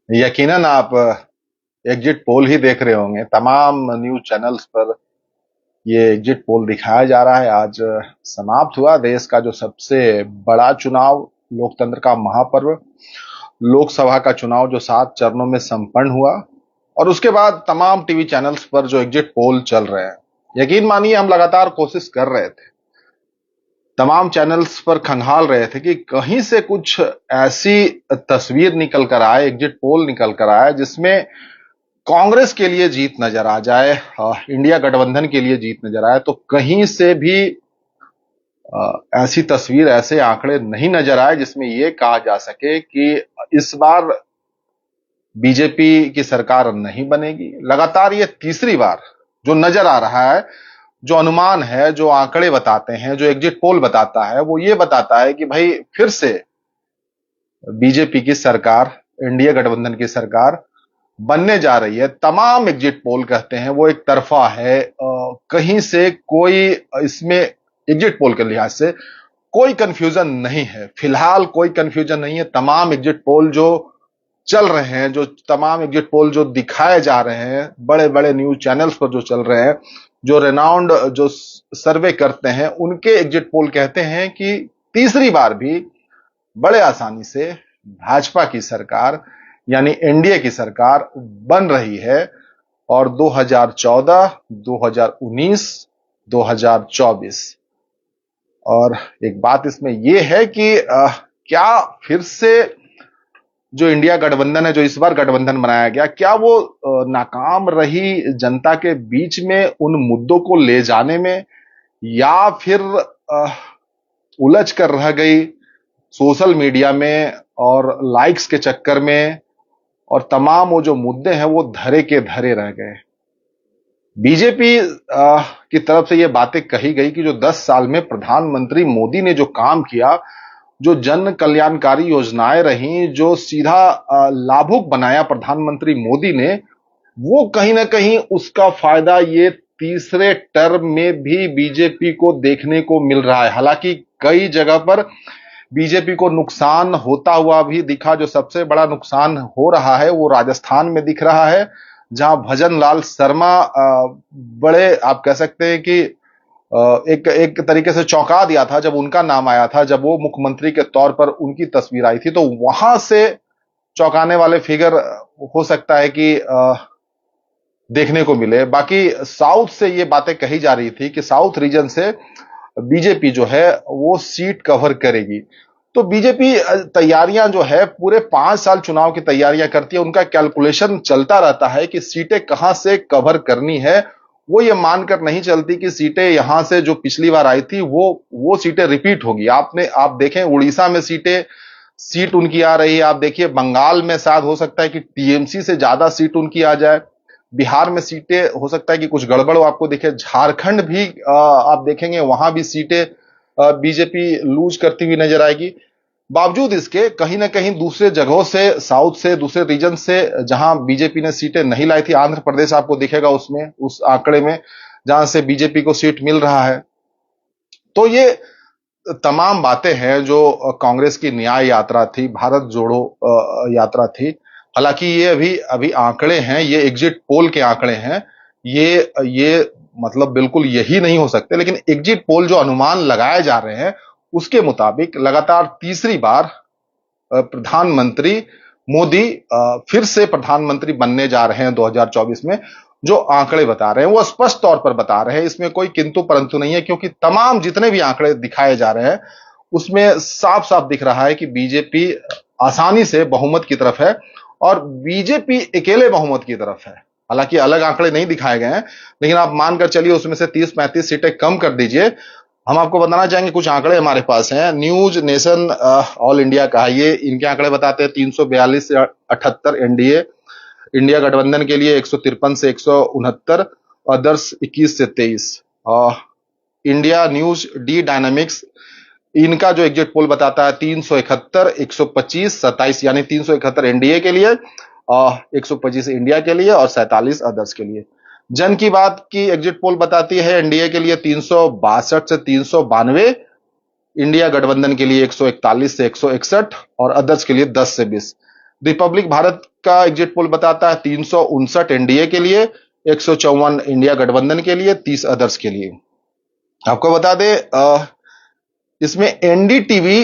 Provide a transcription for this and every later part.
यकीनन आप exit poll ही देख रहे होंगे। तमाम न्यूज चैनल्स पर ये एग्जिट पोल दिखाया जा रहा है। आज समाप्त हुआ देश का जो सबसे बड़ा चुनाव, लोकतंत्र का महापर्व, लोकसभा का चुनाव जो 7 चरणों में संपन्न हुआ। और उसके बाद तमाम टीवी चैनल्स पर जो एग्जिट पोल चल रहे हैं, यकीन मानिए हम लगातार कोशिश कर रहे थे, तमाम चैनल्स पर खंगाल रहे थे कि कहीं से कुछ ऐसी तस्वीर निकल कर आए, एग्जिट पोल निकल कर आए जिसमें कांग्रेस के लिए जीत नजर आ जाए, इंडिया गठबंधन के लिए जीत नजर आए। तो कहीं से भी ऐसी तस्वीर, ऐसे आंकड़े नहीं नजर आए जिसमें यह कहा जा सके कि इस बार बीजेपी की सरकार नहीं बनेगी। लगातार ये तीसरी बार जो नजर आ रहा है, जो अनुमान है, जो आंकड़े बताते हैं, जो एग्जिट पोल बताता है, वो ये बताता है कि भाई फिर से बीजेपी की सरकार, इंडिया गठबंधन की सरकार बनने जा रही है। तमाम एग्जिट पोल कहते हैं वो एक तरफा है। कहीं से कोई इसमें एग्जिट पोल के लिहाज से कोई कंफ्यूजन नहीं है। फिलहाल कोई कंफ्यूजन नहीं है। तमाम एग्जिट पोल जो चल रहे हैं, जो तमाम एग्जिट पोल जो दिखाए जा रहे हैं, बड़े बड़े न्यूज चैनल्स पर जो चल रहे हैं, जो रेनाउंड जो सर्वे करते हैं, उनके एग्जिट पोल कहते हैं कि तीसरी बार भी बड़े आसानी से भाजपा की सरकार यानी एनडीए की सरकार बन रही है। और 2014, 2019, 2024, और एक बात इसमें यह है कि क्या फिर से जो इंडिया गठबंधन है, जो इस बार गठबंधन बनाया गया, क्या वो नाकाम रही जनता के बीच में उन मुद्दों को ले जाने में, या फिर उलझ कर रह गई सोशल मीडिया में और लाइक्स के चक्कर में, और तमाम वो जो मुद्दे हैं वो धरे के धरे रह गए। बीजेपी की तरफ से ये बातें कही गई कि जो 10 साल में प्रधानमंत्री मोदी ने जो काम किया, जो जन कल्याणकारी योजनाएं रही, जो सीधा लाभुक बनाया प्रधानमंत्री मोदी ने, वो कहीं ना कहीं उसका फायदा ये तीसरे टर्म में भी बीजेपी को देखने को मिल रहा है। हालांकि कई जगह पर बीजेपी को नुकसान होता हुआ भी दिखा। जो सबसे बड़ा नुकसान हो रहा है वो राजस्थान में दिख रहा है, जहां भजन लाल शर्मा बड़े, आप कह सकते हैं कि एक एक तरीके से चौंका दिया था जब उनका नाम आया था। जब वो मुख्यमंत्री के तौर पर उनकी तस्वीर आई थी, तो वहां से चौंकाने वाले फिगर हो सकता है कि देखने को मिले। बाकी साउथ से ये बातें कही जा रही थी कि साउथ रीजन से बीजेपी जो है वो सीट कवर करेगी। तो बीजेपी तैयारियां जो है, पूरे 5 साल चुनाव की तैयारियां करती है। उनका कैलकुलेशन चलता रहता है कि सीटें कहां से कवर करनी है। वो ये मानकर नहीं चलती कि सीटें यहां से जो पिछली बार आई थी वो सीटें रिपीट होगी। आप देखें, उड़ीसा में सीट उनकी आ रही है। आप देखिए बंगाल में शायद हो सकता है कि टीएमसी से ज्यादा सीट उनकी आ जाए। बिहार में सीटें हो सकता है कि कुछ गड़बड़ आपको दिखे। झारखंड भी आप देखेंगे वहां भी सीटें बीजेपी लूज करती हुई नजर आएगी। बावजूद इसके कहीं ना कहीं दूसरे जगहों से, साउथ से, दूसरे रीजन से जहां बीजेपी ने सीटें नहीं लाई थी, आंध्र प्रदेश आपको दिखेगा उसमें, उस आंकड़े में, जहां से बीजेपी को सीट मिल रहा है। तो ये तमाम बातें हैं जो कांग्रेस की न्याय यात्रा थी, भारत जोड़ो यात्रा थी। हालांकि ये अभी अभी आंकड़े हैं, ये एग्जिट पोल के आंकड़े हैं। ये मतलब बिल्कुल यही नहीं हो सकते, लेकिन एग्जिट पोल जो अनुमान लगाए जा रहे हैं उसके मुताबिक लगातार तीसरी बार प्रधानमंत्री मोदी फिर से प्रधानमंत्री बनने जा रहे हैं 2024 में। जो आंकड़े बता रहे हैं वो स्पष्ट तौर पर बता रहे हैं, इसमें कोई किंतु परंतु नहीं है, क्योंकि तमाम जितने भी आंकड़े दिखाए जा रहे हैं उसमें साफ साफ दिख रहा है कि बीजेपी आसानी से बहुमत की तरफ है, और बीजेपी अकेले बहुमत की तरफ है। हालांकि अलग आंकड़े नहीं दिखाए गए हैं, लेकिन आप मानकर चलिए उसमें से 30-35 सीटें कम कर दीजिए। हम आपको बताना चाहेंगे, कुछ आंकड़े हमारे पास हैं, न्यूज नेशन ऑल इंडिया का है ये। इनके आंकड़े बताते हैं 342 से 78 एनडीए, इंडिया गठबंधन के लिए 153 से 169, अदर्स 21 से 23। इंडिया न्यूज डी डायनामिक्स, इनका जो एग्जिट पोल बताता है 371, 125, 27, यानी 371 एनडीए के लिए, 125 इंडिया के लिए और 47 अदर्स के लिए। जन की बात की एग्जिट पोल बताती है एनडीए के लिए 362 से 392, इंडिया गठबंधन के लिए 141 से 161 और अदर्स के लिए 10 से 20। रिपब्लिक भारत का एग्जिट पोल बताता है 359 एनडीए के लिए, 154 इंडिया गठबंधन के लिए, 30 अदर्स के लिए। आपको बता दें इसमें एनडीटीवी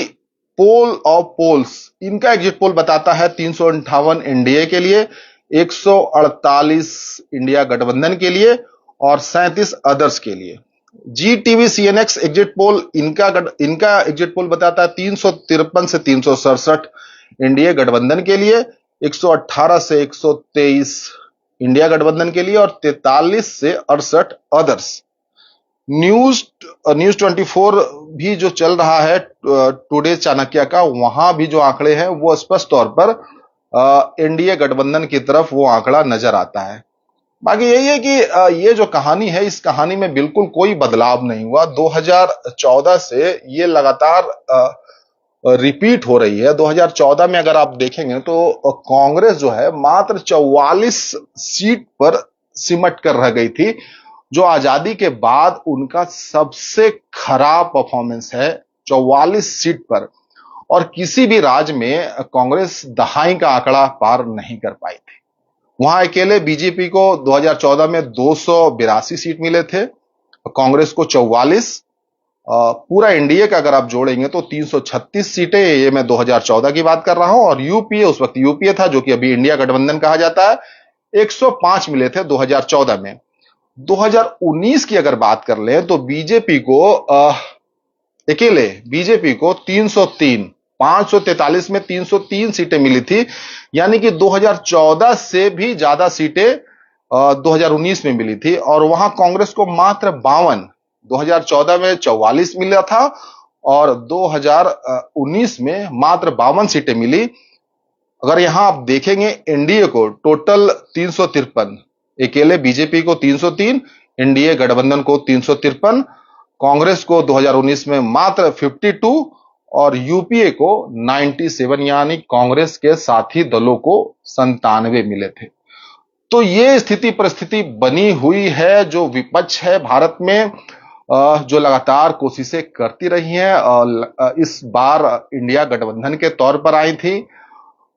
पोल ऑफ पोल्स इनका एग्जिट पोल बताता है 358 एनडीए के लिए, 148 इंडिया गठबंधन के लिए और 37 अदर्स के लिए। जी टीवी सीएनएक्स एग्जिट पोल इनका एग्जिट पोल बताता है 353 से 367 एनडीए गठबंधन के लिए, 118 से 123 इंडिया गठबंधन के लिए और 43 से 68 अदर्स। न्यूज 24 भी जो चल रहा है टुडे चाणक्य का, वहां भी जो आंकड़े हैं वो स्पष्ट तौर पर एनडीए गठबंधन की तरफ वो आंकड़ा नजर आता है। बाकी यही है कि ये जो कहानी है, इस कहानी में बिल्कुल कोई बदलाव नहीं हुआ। 2014 से ये लगातार रिपीट हो रही है। 2014 में अगर आप देखेंगे तो कांग्रेस जो है मात्र 44 सीट पर सिमट कर रह गई थी, जो आजादी के बाद उनका सबसे खराब परफॉर्मेंस है 44 सीट पर। और किसी भी राज्य में कांग्रेस दहाई का आंकड़ा पार नहीं कर पाई थी। वहां अकेले बीजेपी को 2014 में 282 सीट मिले थे, कांग्रेस को 44। पूरा एनडीए का अगर आप जोड़ेंगे तो 336 सीटें, ये मैं 2014 की बात कर रहा हूं। और यूपीए, उस वक्त यूपीए था जो कि अभी इंडिया गठबंधन कहा जाता है, 105 मिले थे 2014 में। 2019 की अगर बात कर ले तो बीजेपी को अकेले बीजेपी को 303, 543 में 303 सीटें मिली थी, यानी कि 2014 से भी ज्यादा सीटें 2019 में मिली थी। और वहां कांग्रेस को मात्र 52, 2014 में 44 मिला था और 2019 में मात्र 52 सीटें मिली। अगर यहां आप देखेंगे एनडीए को टोटल 353, अकेले बीजेपी को 303, एनडीए गठबंधन को 353, कांग्रेस को 2019 में मात्र 52 और यूपीए को 97, यानी कांग्रेस के साथी दलों को 97 मिले थे। तो ये स्थिति परिस्थिति बनी हुई है। जो विपक्ष है भारत में, जो लगातार कोशिशें करती रही हैं, इस बार इंडिया गठबंधन के तौर पर आई थी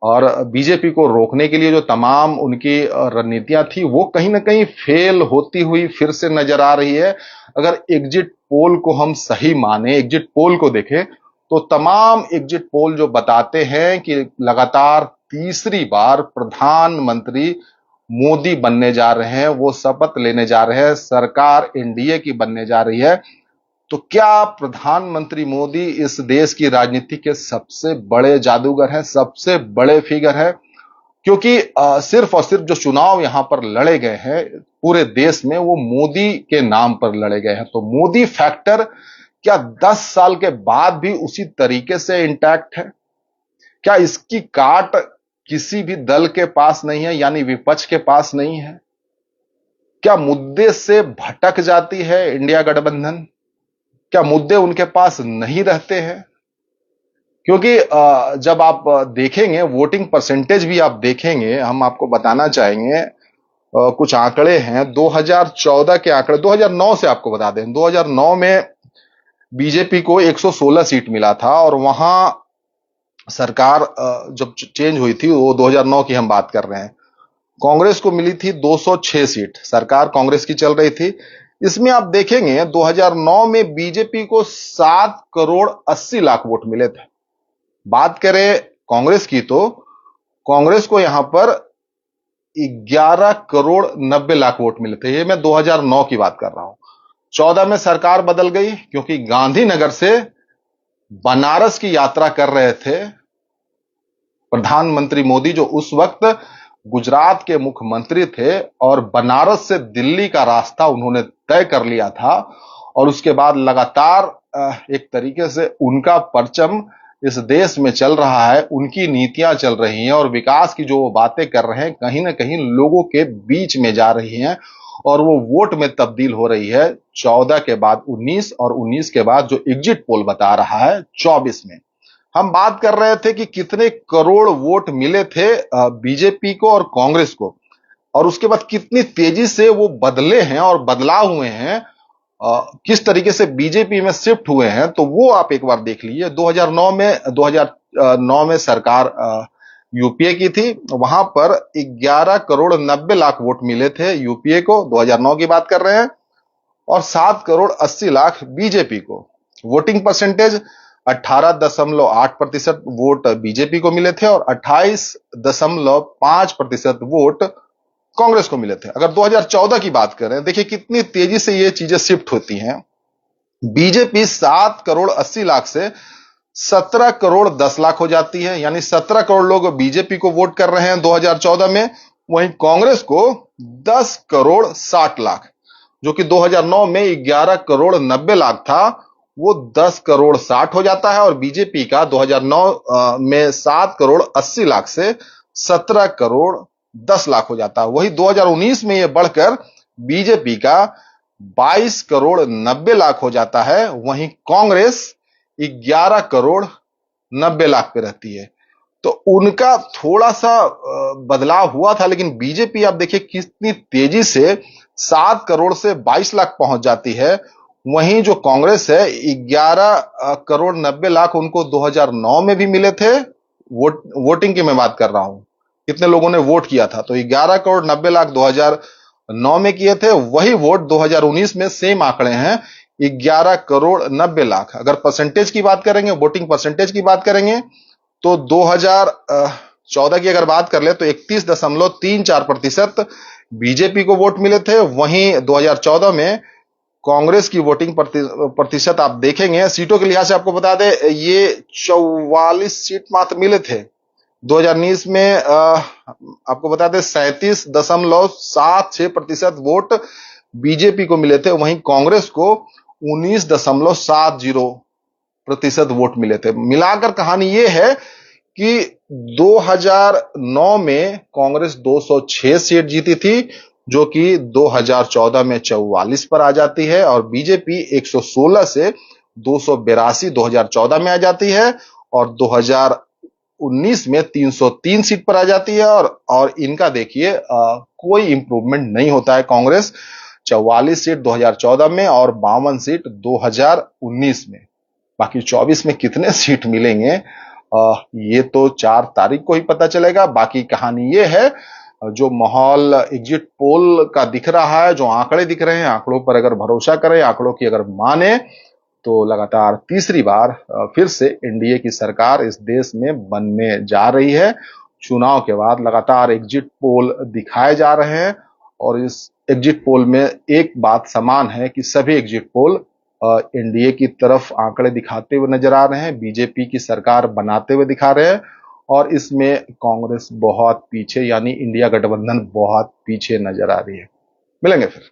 और बीजेपी को रोकने के लिए जो तमाम उनकी रणनीतियां थी वो कहीं ना कहीं फेल होती हुई फिर से नजर आ रही है। अगर एग्जिट पोल को हम सही माने, एग्जिट पोल को देखें, तो तमाम एग्जिट पोल जो बताते हैं कि लगातार तीसरी बार प्रधानमंत्री मोदी बनने जा रहे हैं, वो शपथ लेने जा रहे हैं, सरकार एनडीए की बनने जा रही है। तो क्या प्रधानमंत्री मोदी इस देश की राजनीति के सबसे बड़े जादूगर हैं, सबसे बड़े फिगर हैं? क्योंकि सिर्फ और सिर्फ जो चुनाव यहां पर लड़े गए हैं पूरे देश में, वो मोदी के नाम पर लड़े गए हैं। तो मोदी फैक्टर क्या 10 साल के बाद भी उसी तरीके से इंटैक्ट है? क्या इसकी काट किसी भी दल के पास नहीं है, यानी विपक्ष के पास नहीं है? क्या मुद्दे से भटक जाती है इंडिया गठबंधन? क्या मुद्दे उनके पास नहीं रहते हैं? क्योंकि जब आप देखेंगे वोटिंग परसेंटेज भी आप देखेंगे, हम आपको बताना चाहेंगे कुछ आंकड़े हैं 2014 के आंकड़े। 2009 से आपको बता दें, 2009 में बीजेपी को 116 सीट मिला था और वहां सरकार जब चेंज हुई थी, वो 2009 की हम बात कर रहे हैं, कांग्रेस को मिली थी 206 सीट, सरकार कांग्रेस की चल रही थी। इसमें आप देखेंगे 2009 में बीजेपी को 7 करोड़ 80 लाख वोट मिले थे। बात करें कांग्रेस की तो कांग्रेस को यहां पर 11 करोड़ 90 लाख वोट मिले थे। ये मैं 2009 की बात कर रहा हूं। 14 में सरकार बदल गई क्योंकि गांधीनगर से बनारस की यात्रा कर रहे थे प्रधानमंत्री मोदी, जो उस वक्त गुजरात के मुख्यमंत्री थे, और बनारस से दिल्ली का रास्ता उन्होंने तय कर लिया था। और उसके बाद लगातार एक तरीके से उनका परचम इस देश में चल रहा है, उनकी नीतियां चल रही हैं और विकास की जो वो बातें कर रहे हैं कहीं ना कहीं लोगों के बीच में जा रही हैं और वो वोट में तब्दील हो रही है। 14 के बाद 19 और 19 के बाद जो एग्जिट पोल बता रहा है 24 में। हम बात कर रहे थे कि कितने करोड़ वोट मिले थे बीजेपी को और कांग्रेस को, और उसके बाद कितनी तेजी से वो बदले हैं और बदलाव हुए हैं, किस तरीके से बीजेपी में शिफ्ट हुए हैं, तो वो आप एक बार देख लीजिए। 2009 में सरकार यूपीए की थी, वहां पर 11 करोड़ 90 लाख वोट मिले थे यूपीए को, 2009 की बात कर रहे हैं, और 7 करोड़ 80 लाख बीजेपी को। वोटिंग परसेंटेज 18.8% वोट बीजेपी को मिले थे और 28.5% वोट कांग्रेस को मिले थे। अगर 2014 की बात करें, देखिए कितनी तेजी से ये चीजें शिफ्ट होती हैं। बीजेपी 7 करोड़ 80 लाख से 17 करोड़ 10 लाख हो जाती है, यानी 17 करोड़ लोग बीजेपी को वोट कर रहे हैं 2014 में। वहीं कांग्रेस को 10 करोड़ 60 लाख, जो कि 2009 में 11 करोड़ 90 लाख था, वो 10 करोड़ 60 हो जाता है। और बीजेपी का 2009 में 7 करोड़ 80 लाख से 17 करोड़ 10 लाख हो जाता है। वही 2019 में यह बढ़कर बीजेपी का 22 करोड़ 90 लाख हो जाता है। वहीं कांग्रेस 11 करोड़ 90 लाख पे रहती है। तो उनका थोड़ा सा बदलाव हुआ था, लेकिन बीजेपी आप देखिए कितनी तेजी से 7 करोड़ से 22 लाख पहुंच जाती है। वहीं जो कांग्रेस है 11 करोड़ 90 लाख उनको 2009 में भी मिले थे। वोटिंग की मैं बात कर रहा हूं, कितने लोगों ने वोट किया था, तो 11 करोड़ 90 लाख 2009 में किए थे। वही वोट 2019 में सेम आंकड़े हैं 11 करोड़ 90 लाख। अगर परसेंटेज की बात करेंगे, वोटिंग परसेंटेज की बात करेंगे, तो 2014 की अगर बात कर ले तो 31.34% बीजेपी को वोट मिले थे। वहीं 2014 में कांग्रेस की वोटिंग प्रतिशत आप देखेंगे, सीटों के लिहाज से आपको बता दें, ये 44 सीट मात्र मिले थे। 2019 में आपको बता दें 37.76% वोट बीजेपी को मिले थे। वहीं कांग्रेस को 19.70% वोट मिले थे। मिलाकर कहानी यह है कि 2009 में कांग्रेस 206 सीट जीती थी, जो कि 2014 में 44 पर आ जाती है, और बीजेपी 116 से 282 2014 में आ जाती है, और 2019 में 303 सीट पर आ जाती है। और इनका देखिए कोई इंप्रूवमेंट नहीं होता है। कांग्रेस 44 सीट 2014 में और 52 सीट 2019 में। बाकी 24 में कितने सीट मिलेंगे ये तो 4 तारीख को ही पता चलेगा। बाकी कहानी ये है, जो माहौल एग्जिट पोल का दिख रहा है, जो आंकड़े दिख रहे हैं, आंकड़ों पर अगर भरोसा करें, आंकड़ों की अगर माने, तो लगातार तीसरी बार फिर से एनडीए की सरकार इस देश में बनने जा रही है। चुनाव के बाद लगातार एग्जिट पोल दिखाए जा रहे हैं, और इस एग्जिट पोल में एक बात समान है कि सभी एग्जिट पोल एनडीए की तरफ आंकड़े दिखाते हुए नजर आ रहे हैं, बीजेपी की सरकार बनाते हुए दिखा रहे हैं, और इसमें कांग्रेस बहुत पीछे, यानी इंडिया गठबंधन बहुत पीछे नजर आ रही है। मिलेंगे फिर।